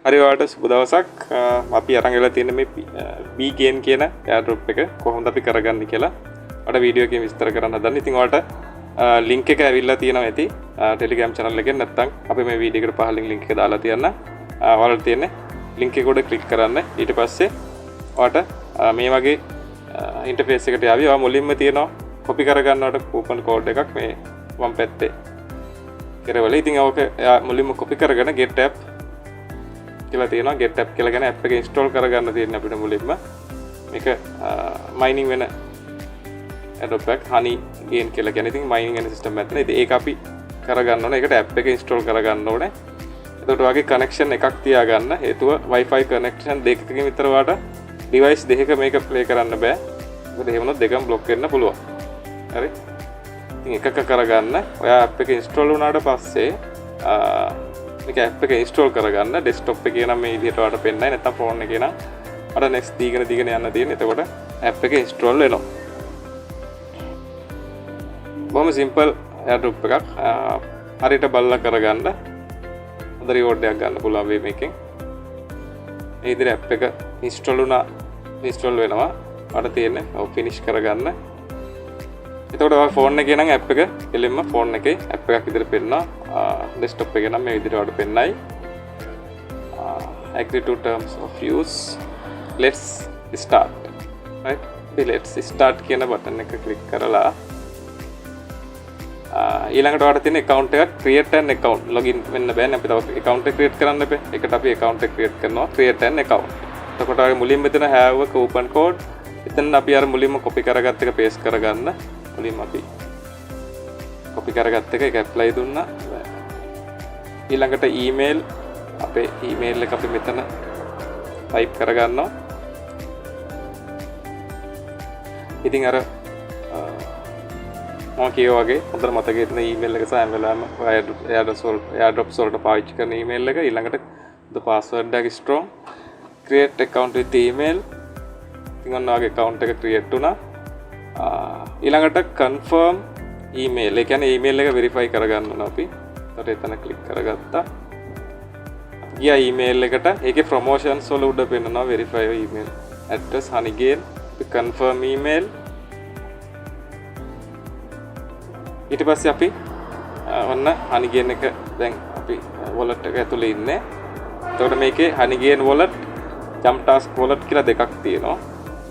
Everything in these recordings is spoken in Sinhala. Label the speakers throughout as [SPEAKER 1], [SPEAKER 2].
[SPEAKER 1] හරි ඔයාලට සුබ දවසක්. අපි අරන් ගලා තියෙන මේ BGain කියන airdrop එක කොහොමද අපි කරගන්නේ කියලා අර වීඩියෝ එකකින් විස්තර කරන්න හදන්නේ. ඉතින් ඔයාලට link එක ඇවිල්ලා තියෙනවා ඇති Telegram channel එකෙන්. නැත්නම් අපි මේ වීඩියෝ එකට පහලින් link එක දාලා තියන්න. ඔයාලට තියෙන්නේ link එක උඩ click කරන්න. ඊට පස්සේ ඔයාලට මේ වගේ interface එකට ආවි. ඔයා මුලින්ම තියෙනවා copy කරගන්නවට coupon code එකක් මේ වම් පැත්තේ කරවල. ඉතින් ඕක මුලින්ම copy කරගෙන get app කියලා තියෙනවා. get app කියලා කියන app එක install කරගන්න තියෙන අපිට මුලින්ම. මේක mining වෙන airdrop එකක් honey gain කියලා කියන. ඉතින් mining වෙන system එකක් නේ. ඉතින් ඒක අපි කරගන්න ඕනේ. ඒකට app එක install කරගන්න ඕනේ. එතකොට ඔයාගේ connection එකක් තියාගන්න. හේතුව wifi connection දෙකකින් විතර වාට device දෙකක මේක play කරන්න බෑ. මොකද එහෙම වුණොත් දෙකම block වෙන්න පුළුවන්. හරි. ඉතින් එකක කරගන්න. ඔයා app එක install වුණාට පස්සේ මේක app එක install කරගන්න. desktop එකේ නම් මේ විදිහට වාට පෙන්නයි. නැත්නම් phone එකේ නම් අර next දීගෙන යන්න තියෙන. එතකොට app එක install වෙනවා. බොහොම simple airdrop එකක්. හරියට බලලා කරගන්න. හොඳ reward එකක් ගන්න පුළුවන් මේ මේකෙන්. මේ විදිහට app එක install වෙනවා. අර තියෙන්නේ ඔව් finish කරගන්න. එතකොට ඔය ෆෝන් එකේ නම් app එක එලෙම්ම ෆෝන් එකේ app එකක් විදිහට පෙන්නනවා. desktop එකේ නම් මේ විදිහට වඩ පෙන්නයි. agree to terms of use. let's start. right? let's start කියන බටන් එක click කරලා ඊළඟට ඔයාලට තියෙන account එකක් create an account login වෙන්න බෑනේ. අපි තව account එක create කරන්න බෑ. ඒකට අපි account එක create කරනවා create an account. එතකොට ඔය මුලින්ම මෙතන have a coupon code. එතන අපි අර මුලින්ම copy කරගත්ත එක paste කරගන්න. මුලින්ම අපි copy කරගත්ත එක apply දුන්නා. ඊළඟට email අපේ email එක අපි මෙතන type කරගන්නවා. ඉතින් අර මම කියෝ වගේ හොඳට මතකයේ තියෙන email එක සහ හැම වෙලාවෙම airdrops වලට පාවිච්චි කරන email එක. ඊළඟට the password එක strong. create account with email. ඉතින් ඔන්න ඔයගේ account එක create වුණා. ඊළඟට confirm email. ඒ කියන්නේ email එක verify කරගන්න ඕන අපි. ඊට එතන click කරගත්තා. ගියා email එකට. ඒකේ promotions වල උඩ පෙන්නනවා verify your email address honeygain. confirm email. ඊට පස්සේ අපි ඔන්න honeygain එක දැන් අපි wallet එක ඇතුලේ ඉන්නේ. එතකොට මේකේ honeygain wallet, jumptask wallet කියලා දෙකක් තියෙනවා.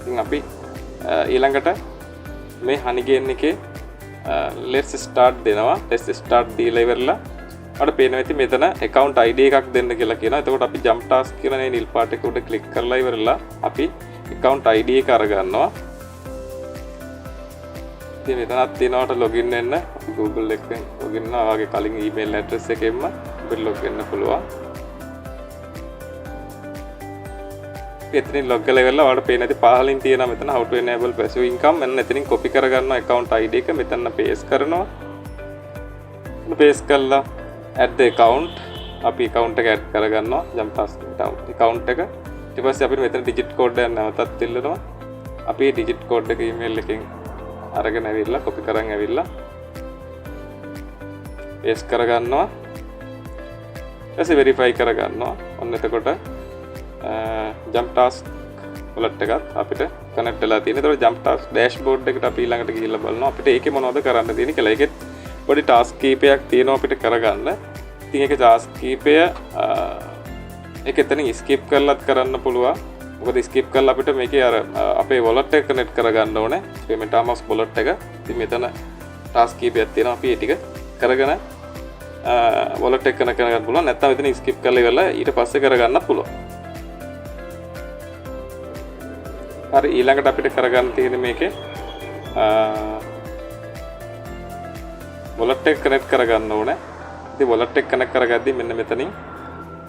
[SPEAKER 1] ඉතින් අපි ඊළඟට මේ honeygain එකේ let's start දෙනවා. let's start දීලා ඉවරලා අපිට පේනවා ඉතින් මෙතන account ID එකක් දෙන්න කියලා කියනවා. එතකොට අපි jumptask කියලා නේ නිල් පාට එක උඩ click කරලා ඉවරලා අපි account ID එක අරගන්නවා. ඉතින් මෙතනක් තියෙනවට login වෙන්න අපි Google එකෙන් login වෙනවා. ඔයාගේ කලින් email address එකෙන්ම අපිට log වෙන්න පුළුවන්. එතනින් log කරලා ඉවරලා ඔයාලට පේන ඇති පහලින් තියෙනවා මෙතන how to enable passive income. මෙන්න එතනින් copy කරගන්නවා account ID එක මෙතන paste කරනවා. paste කරලා add the account අපි account එක add කරගන්නවා jumptask account එක. ඊට පස්සේ අපිට මෙතන digit code එක නැවතත් දෙල්ලනවා. අපි digit code එක email එකෙන් අරගෙන ඇවිල්ලා copy කරන් ඇවිල්ලා paste කරගන්නවා. ඊට verify කරගන්නවා. ඔන්න එතකොට jumptask wallet එකත් අපිට connect වෙලා තියෙනවා. ඒතකොට jumptask dashboard එකට අපි ඊළඟට ගිහිල්ලා බලනවා අපිට ඒකේ මොනවද කරන්න තියෙන්නේ කියලා. ඒකෙත් පොඩි task කීපයක් තියෙනවා අපිට කරගන්න. ඉතින් ඒකේ task කීපය ඒක එතනින් skip කරලත් කරන්න පුළුවන්. මොකද skip කරලා අපිට මේකේ අර අපේ wallet එක connect කරගන්න ඕනේ. මේ MetaMask wallet එක. ඉතින් මෙතන task කීපයක් තියෙනවා. අපි ඒ ටික කරගෙන wallet එක connect කරගන්න පුළුවන්. නැත්නම් එතන skip කරලා ඉවරලා ඊට පස්සේ කරගන්නත් පුළුවන්. හරි ඊළඟට අපිට කරගන්න තියෙන්නේ මේකේ wallet එක connect කරගන්න ඕනේ. ඉතින් wallet එක connect කරගද්දී මෙන්න මෙතනින්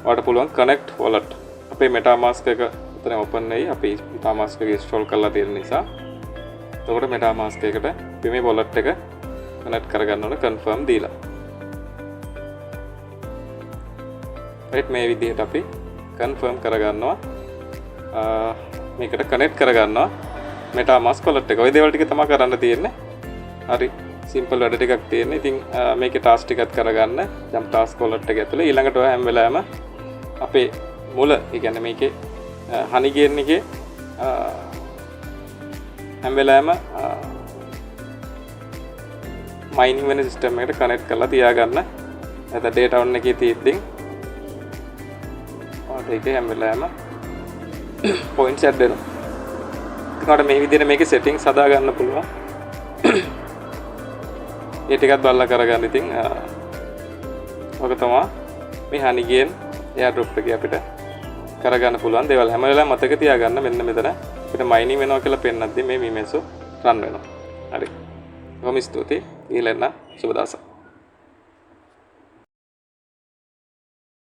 [SPEAKER 1] ඔයාලට පුළුවන් connect wallet. අපේ MetaMask එක එතන open වෙයි. අපි MetaMask එක install කරලා තියෙන නිසා. එතකොට MetaMask එකට අපි මේ wallet එක connect කරගන්න ඕනේ confirm දීලා. right මේ විදිහට අපි confirm කරගන්නවා. මේකට connect කරගන්නවා MetaMask wallet එක. ඔය දේවල් ටික තමයි කරන්න තියෙන්නේ. හරි simple වැඩ ටිකක් තියෙන්නේ. ඉතින් මේකේ task ටිකක් කරගන්න jumptask wallet එක ඇතුලේ ඊළඟට ඔය හැම වෙලාවෙම අපේ මුල ඒ කියන්නේ මේකේ හනි ගේන් එකේ හැම වෙලාවෙම මයිනින් වෙන සිස්ටම් එකට කනෙක්ට් කරලා තියාගන්න. නැත්නම් data on එකේ තියෙද්දි ඒකේ හැම වෙලාවෙම points add වෙනවා. ඒකට මේ විදිහට මේකේ settings හදා ගන්න පුළුවන්. ඒ ටිකත් බලලා කරගන්න. ඉතින් ඔක තමයි මේ honey gain airdrop එකේ අපිට කරගන්න පුළුවන් දේවල්. හැම වෙලාවෙම මතක තියාගන්න මෙන්න මෙතන අපිට mining වෙනවා කියලා පෙන්නද්දි මේ Mimeso run වෙනවා. හරි. කොහොම ස්තුතියි. ඊළඟ සුබ දවසක්.